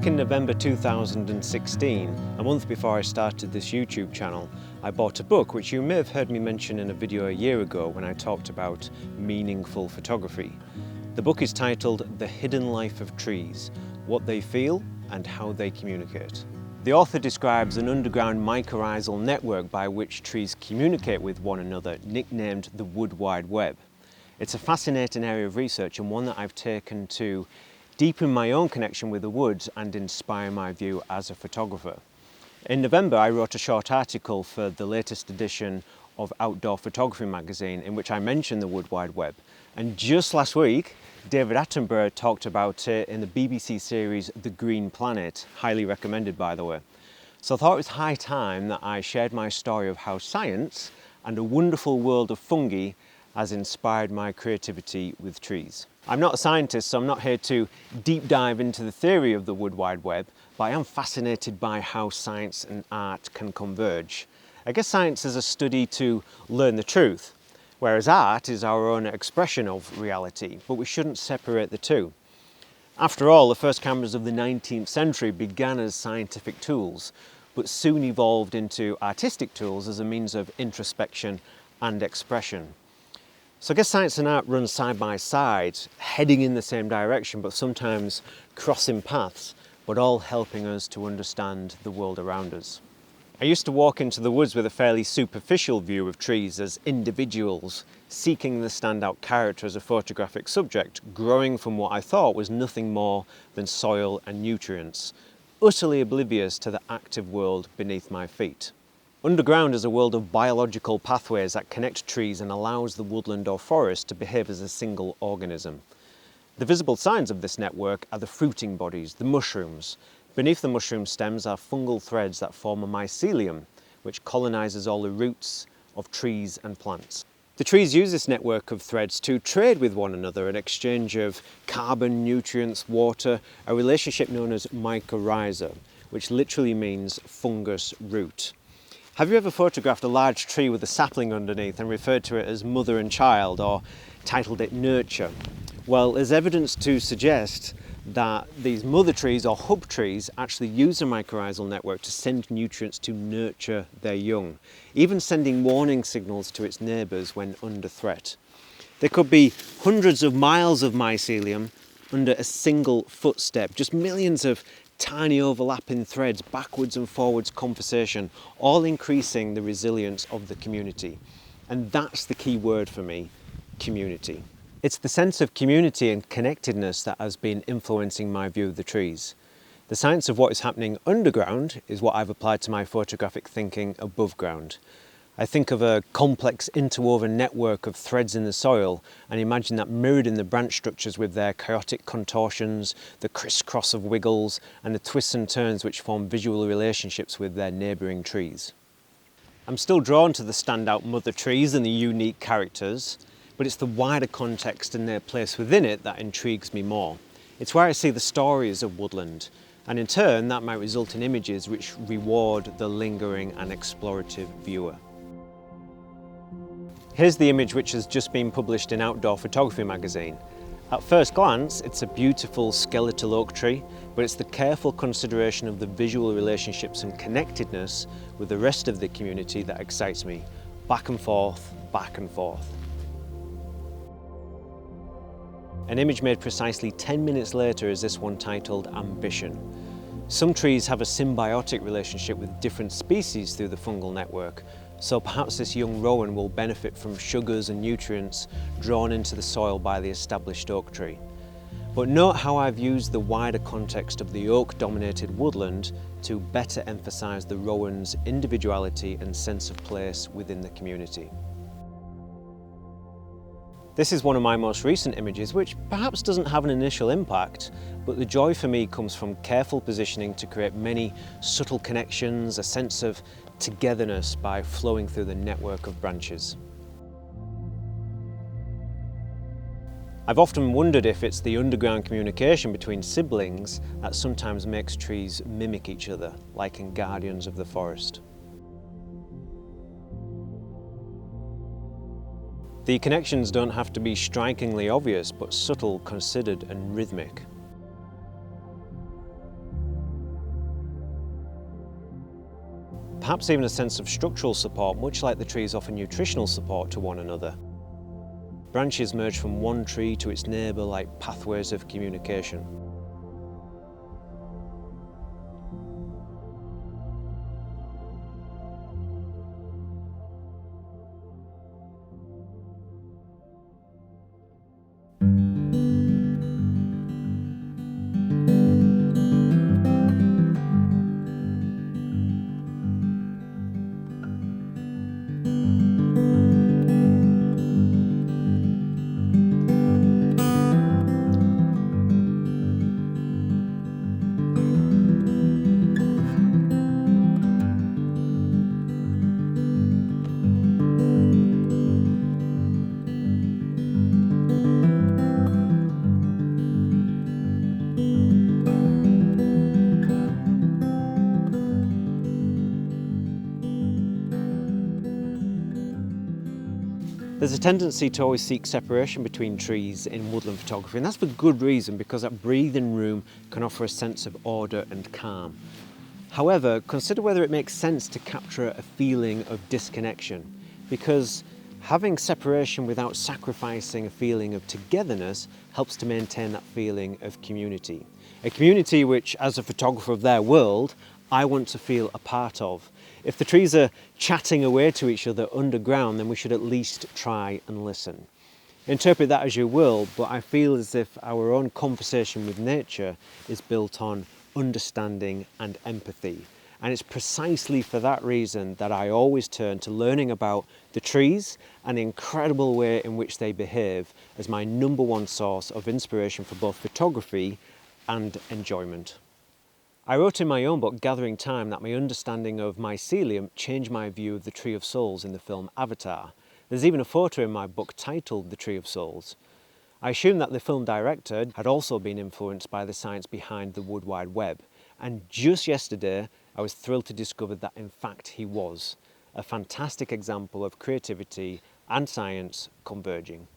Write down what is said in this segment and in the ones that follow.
Back in November 2016, a month before I started this YouTube channel, I bought a book which you may have heard me mention in a video a year ago when I talked about meaningful photography. The book is titled The Hidden Life of Trees, What They Feel and How They Communicate. The author describes an underground mycorrhizal network by which trees communicate with one another, nicknamed the Wood Wide Web. It's a fascinating area of research and one that I've taken to deepen my own connection with the woods and inspire my view as a photographer. In November, I wrote a short article for the latest edition of Outdoor Photography magazine in which I mentioned the Wood Wide Web. And just last week, David Attenborough talked about it in the BBC series The Green Planet, highly recommended by the way. So I thought it was high time that I shared my story of how science and a wonderful world of fungi has inspired my creativity with trees. I'm not a scientist, so I'm not here to deep dive into the theory of the Wood Wide Web, but I am fascinated by how science and art can converge. I guess science is a study to learn the truth, whereas art is our own expression of reality, but we shouldn't separate the two. After all, the first cameras of the 19th century began as scientific tools, but soon evolved into artistic tools as a means of introspection and expression. So I guess science and art run side by side, heading in the same direction, but sometimes crossing paths, but all helping us to understand the world around us. I used to walk into the woods with a fairly superficial view of trees as individuals, seeking the standout character as a photographic subject, growing from what I thought was nothing more than soil and nutrients, utterly oblivious to the active world beneath my feet. Underground is a world of biological pathways that connect trees and allows the woodland or forest to behave as a single organism. The visible signs of this network are the fruiting bodies, the mushrooms. Beneath the mushroom stems are fungal threads that form a mycelium, which colonizes all the roots of trees and plants. The trees use this network of threads to trade with one another, an exchange of carbon, nutrients, water, a relationship known as mycorrhiza, which literally means fungus root. Have you ever photographed a large tree with a sapling underneath and referred to it as mother and child, or titled it nurture? Well, there's evidence to suggest that these mother trees or hub trees actually use a mycorrhizal network to send nutrients to nurture their young, even sending warning signals to its neighbours when under threat. There could be hundreds of miles of mycelium under a single footstep, just millions of tiny overlapping threads, backwards and forwards conversation, all increasing the resilience of the community. And that's the key word for me, community. It's the sense of community and connectedness that has been influencing my view of the trees. The science of what is happening underground is what I've applied to my photographic thinking above ground. I think of a complex interwoven network of threads in the soil and imagine that mirrored in the branch structures with their chaotic contortions, the crisscross of wiggles and the twists and turns which form visual relationships with their neighbouring trees. I'm still drawn to the standout mother trees and the unique characters, but it's the wider context and their place within it that intrigues me more. It's where I see the stories of woodland, and in turn that might result in images which reward the lingering and explorative viewer. Here's the image which has just been published in Outdoor Photography magazine. At first glance, it's a beautiful skeletal oak tree, but it's the careful consideration of the visual relationships and connectedness with the rest of the community that excites me. Back and forth, back and forth. An image made precisely 10 minutes later is this one titled Ambition. Some trees have a symbiotic relationship with different species through the fungal network, so perhaps this young rowan will benefit from sugars and nutrients drawn into the soil by the established oak tree. But note how I've used the wider context of the oak-dominated woodland to better emphasise the rowan's individuality and sense of place within the community. This is one of my most recent images, which perhaps doesn't have an initial impact, but the joy for me comes from careful positioning to create many subtle connections, a sense of togetherness by flowing through the network of branches. I've often wondered if it's the underground communication between siblings that sometimes makes trees mimic each other, like in guardians of the forest. The connections don't have to be strikingly obvious, but subtle, considered and rhythmic. perhaps even a sense of structural support, much like the trees offer nutritional support to one another. Branches merge from one tree to its neighbour like pathways of communication. There's a tendency to always seek separation between trees in woodland photography, and that's for good reason, because that breathing room can offer a sense of order and calm. However, consider whether it makes sense to capture a feeling of disconnection, because having separation without sacrificing a feeling of togetherness helps to maintain that feeling of community. A community which, as a photographer of their world, I want to feel a part of. If the trees are chatting away to each other underground, then we should at least try and listen. Interpret that as you will, but I feel as if our own conversation with nature is built on understanding and empathy. And it's precisely for that reason that I always turn to learning about the trees and the incredible way in which they behave as my number one source of inspiration for both photography and enjoyment. I wrote in my own book, Gathering Time, that my understanding of mycelium changed my view of the Tree of Souls in the film Avatar. There's even a photo in my book titled The Tree of Souls. I assume that the film director had also been influenced by the science behind the Wood Wide Web. And just yesterday, I was thrilled to discover that in fact he was. A fantastic example of creativity and science converging.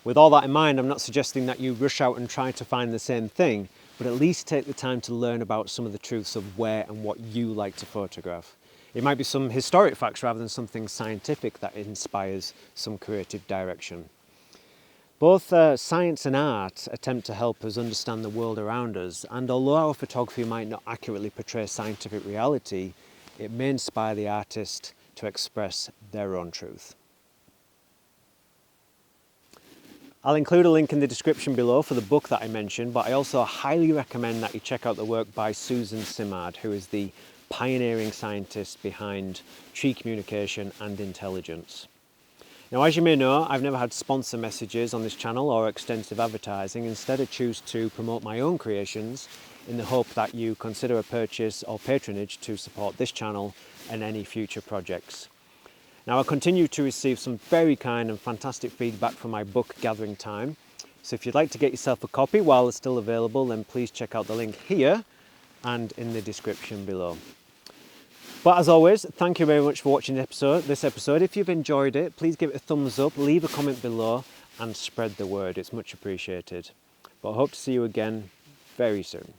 With all that in mind, I'm not suggesting that you rush out and try to find the same thing, but at least take the time to learn about some of the truths of where and what you like to photograph. It might be some historic facts rather than something scientific that inspires some creative direction. Both science and art attempt to help us understand the world around us, and although our photography might not accurately portray scientific reality, it may inspire the artist to express their own truth. I'll include a link in the description below for the book that I mentioned, but I also highly recommend that you check out the work by Susan Simard, who is the pioneering scientist behind tree communication and intelligence. Now, as you may know, I've never had sponsor messages on this channel or extensive advertising. Instead, I choose to promote my own creations in the hope that you consider a purchase or patronage to support this channel and any future projects. Now, I continue to receive some very kind and fantastic feedback from my book, Gathering Time. So if you'd like to get yourself a copy while it's still available, then please check out the link here and in the description below. But as always, thank you very much for watching this episode. If you've enjoyed it, please give it a thumbs up, leave a comment below and spread the word. It's much appreciated. But I hope to see you again very soon.